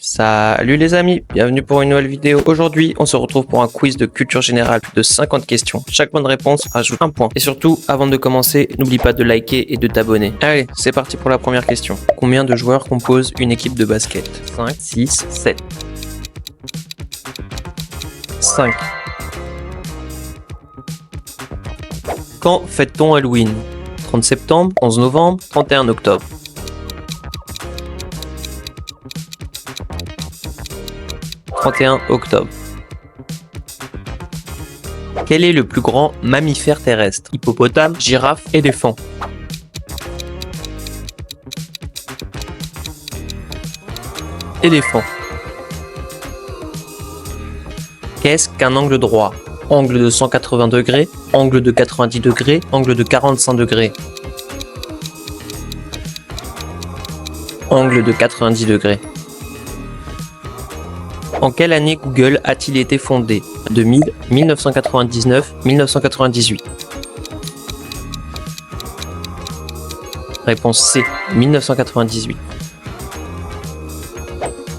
Salut les amis, bienvenue pour une nouvelle vidéo. Aujourd'hui, on se retrouve pour un quiz de culture générale, plus de 50 questions. Chaque bonne réponse rajoute un point. Et surtout, avant de commencer, n'oublie pas de liker et de t'abonner. Allez, c'est parti pour la première question. Combien de joueurs composent une équipe de basket? 5, 6, 7. 5. Quand fête-t-on Halloween? 30 septembre, 11 novembre, 31 octobre. 31 octobre. Quel est le plus grand mammifère terrestre? Hippopotame, girafe, éléphant. Éléphant. Qu'est-ce qu'un angle droit? Angle de 180 degrés, angle de 90 degrés, angle de 45 degrés. Angle de 90 degrés. En quelle année Google a-t-il été fondé? 2000, 1999, 1998. Réponse C, 1998.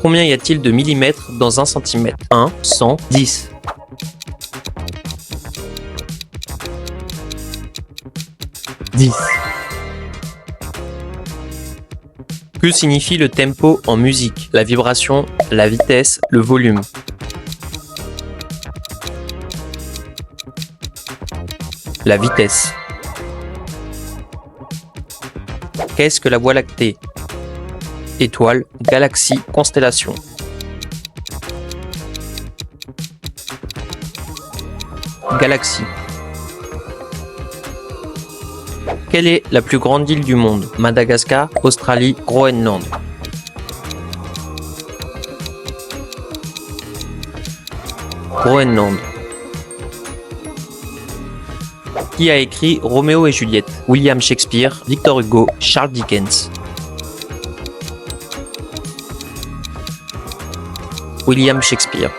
Combien y a-t-il de millimètres dans un centimètre? 1, 100, 10. 10. Que signifie le tempo en musique? La vibration, la vitesse, le volume. La vitesse. Qu'est-ce que la Voie lactée? Étoile, galaxie, constellation. Galaxie. Quelle est la plus grande île du monde? Madagascar, Australie, Groenland. Groenland. Qui a écrit Roméo et Juliette? William Shakespeare, Victor Hugo, Charles Dickens. William Shakespeare.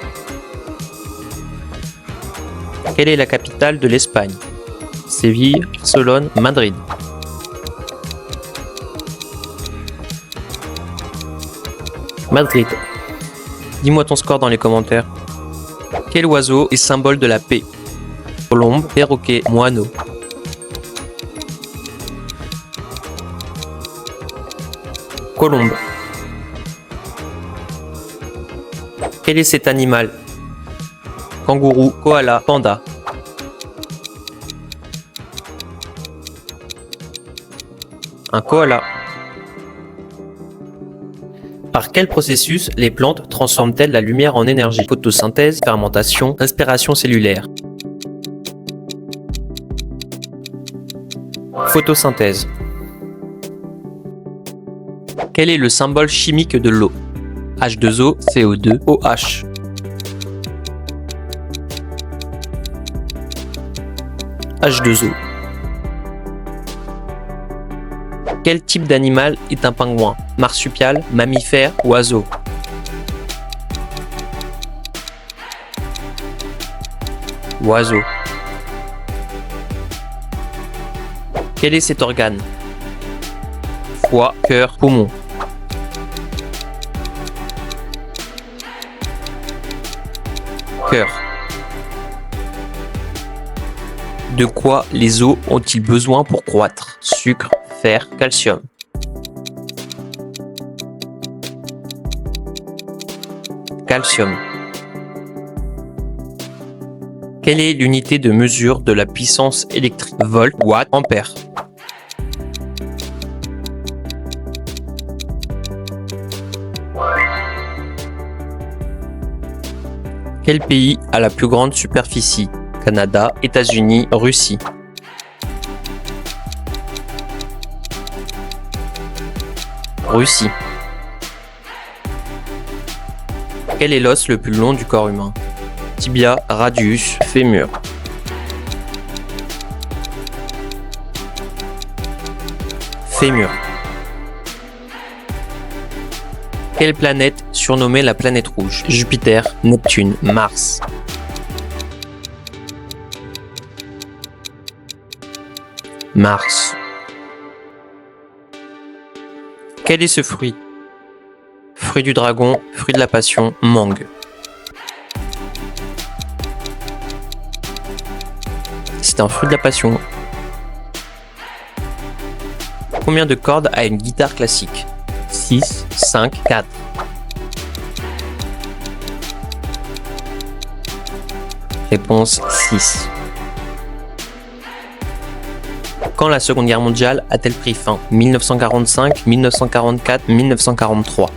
Quelle est la capitale de l'Espagne? Séville, Barcelone, Madrid. Madrid. Dis-moi ton score dans les commentaires. Quel oiseau est symbole de la paix? Colombe, perroquet, moineau. Colombe. Quel est cet animal? Kangourou, koala, panda. Un koala. Par quel processus les plantes transforment-elles la lumière en énergie? Photosynthèse, fermentation, respiration cellulaire. Photosynthèse. Quel est le symbole chimique de l'eau? H2O, CO2, OH. H2O. Quel type d'animal est un pingouin? Marsupial, mammifère, oiseau. Oiseau. Quel est cet organe? Foie, cœur, poumon. Cœur. De quoi les os ont-ils besoin pour croître? Sucre, fer, calcium. Calcium. Quelle est l'unité de mesure de la puissance électrique? Volt, watt, ampère. Quel pays a la plus grande superficie? Canada, États-Unis, Russie. Russie. Quel est l'os le plus long du corps humain? Tibia, radius, fémur. Fémur. Quelle planète surnommée la planète rouge? Jupiter, Neptune, Mars. Mars. Quel est ce fruit? Fruit du dragon, fruit de la passion, mangue. C'est un fruit de la passion. Combien de cordes a une guitare classique? 6, 5, 4. Réponse 6. Quand la Seconde Guerre mondiale a-t-elle pris fin? 1945, 1944, 1943.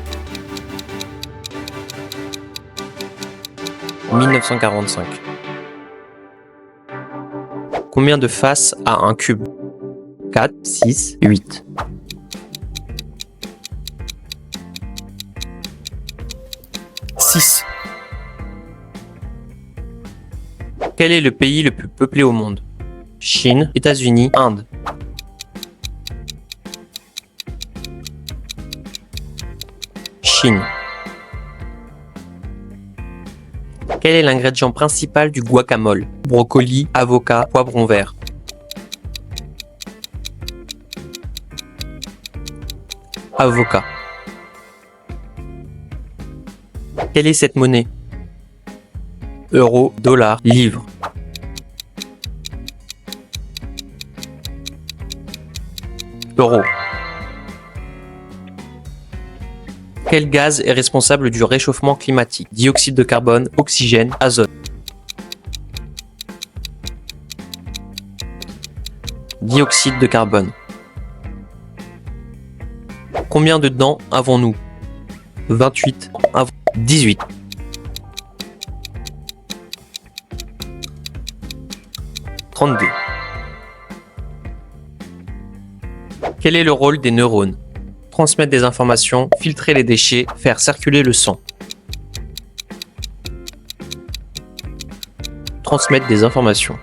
1945. Combien de faces a un cube? 4, 6, 8. 6. Quel est le pays le plus peuplé au monde? Chine, États-Unis, Inde. Chine. Quel est l'ingrédient principal du guacamole? Brocoli, avocat, poivron vert. Avocat. Quelle est cette monnaie? Euro, dollar, livre. Euro. Quel gaz est responsable du réchauffement climatique? Dioxyde de carbone, oxygène, azote. Dioxyde de carbone. Combien de dents avons-nous? 28, 18. 32. Quel est le rôle des neurones? Transmettre des informations, filtrer les déchets, faire circuler le sang. Transmettre des informations.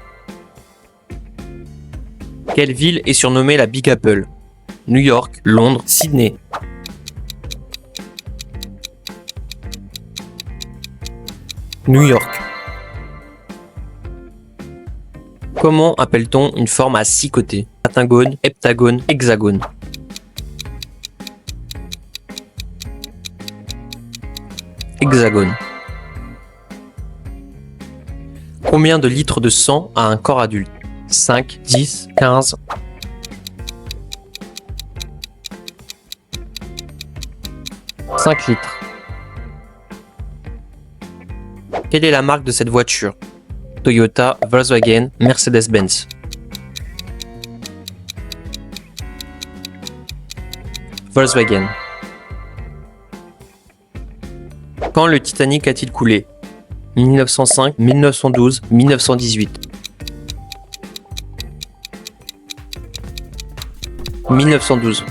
Quelle ville est surnommée la Big Apple? New York, Londres, Sydney. New York. Comment appelle-t-on une forme à 6 côtés? Pentagone, heptagone, hexagone. Hexagone. Combien de litres de sang a un corps adulte? 5, 10, 15. 5 litres. Quelle est la marque de cette voiture? Toyota, Volkswagen, Mercedes-Benz. Volkswagen. Quand le Titanic a-t-il coulé? 1905, 1912, 1918. 1912.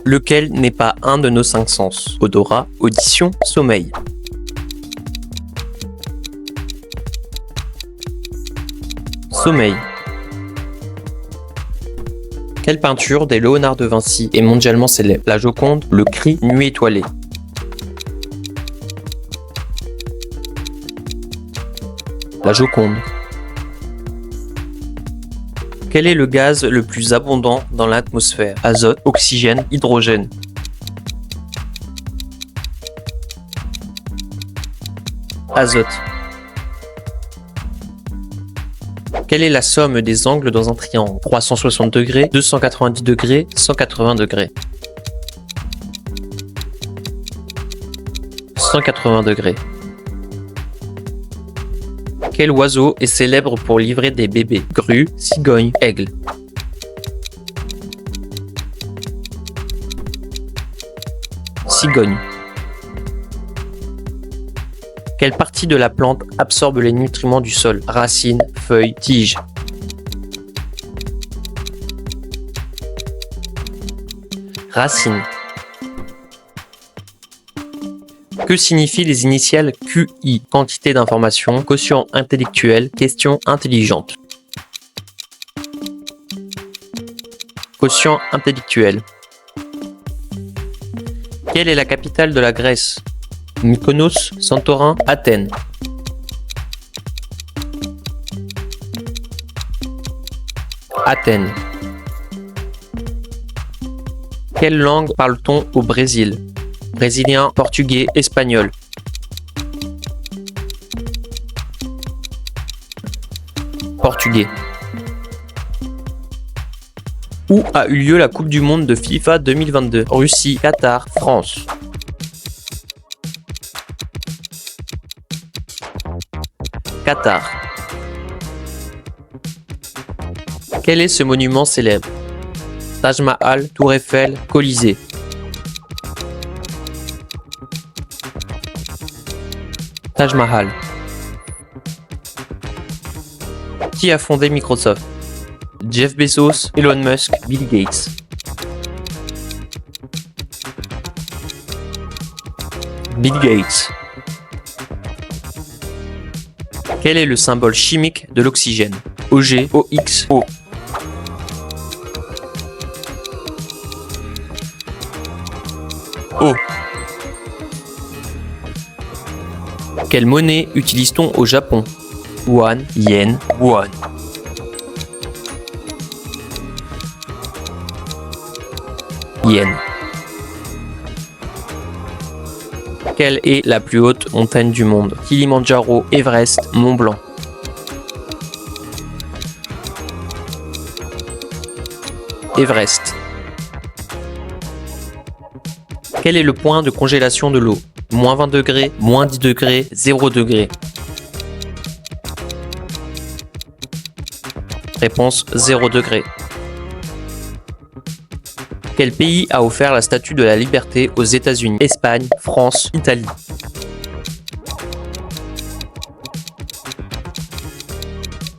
Lequel n'est pas un de nos 5 sens? Odorat, audition, sommeil. Sommeil. Quelle peinture des Léonard de Vinci est mondialement célèbre? La Joconde, le Cri, Nuit étoilée. La Joconde. Quel est le gaz le plus abondant dans l'atmosphère? Azote, oxygène, hydrogène. Azote. Quelle est la somme des angles dans un triangle? 360 degrés, 290 degrés, 180 degrés. 180 degrés. Quel oiseau est célèbre pour livrer des bébés? Grue, cigogne, aigle. Cigogne. Quelle partie de la plante absorbe les nutriments du sol? Racines, feuilles, tiges. Racines. Que signifient les initiales QI? Quantité d'information, quotient intellectuel, question intelligente. Quotient intellectuel. Quelle est la capitale de la Grèce? Mykonos, Santorin, Athènes. Athènes. Quelle langue parle-t-on au Brésil? Brésilien, portugais, espagnol. Portugais. Où a eu lieu la Coupe du Monde de FIFA 2022? Russie, Qatar, France. Qatar. Quel est ce monument célèbre? Taj Mahal, Tour Eiffel, Colisée. Taj Mahal. Qui a fondé Microsoft? Jeff Bezos, Elon Musk, Bill Gates. Bill Gates. Quel est le symbole chimique de l'oxygène? OG, OX, O. O. Quelle monnaie utilise-t-on au Japon? Yuan, yen, won. Yen. Quelle est la plus haute montagne du monde? Kilimandjaro, Everest, Mont Blanc. Everest. Quel est le point de congélation de l'eau? Moins 20 degrés, moins 10 degrés, 0 degrés. Réponse 0 degré. Quel pays a offert la Statue de la Liberté aux États-Unis? Espagne, France, Italie.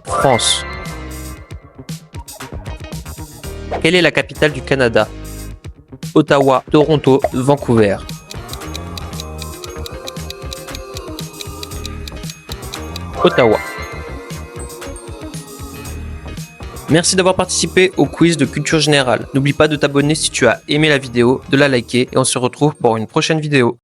France. Quelle est la capitale du Canada? Ottawa, Toronto, Vancouver. Ottawa. Merci d'avoir participé au quiz de culture générale. N'oublie pas de t'abonner si tu as aimé la vidéo, de la liker et on se retrouve pour une prochaine vidéo.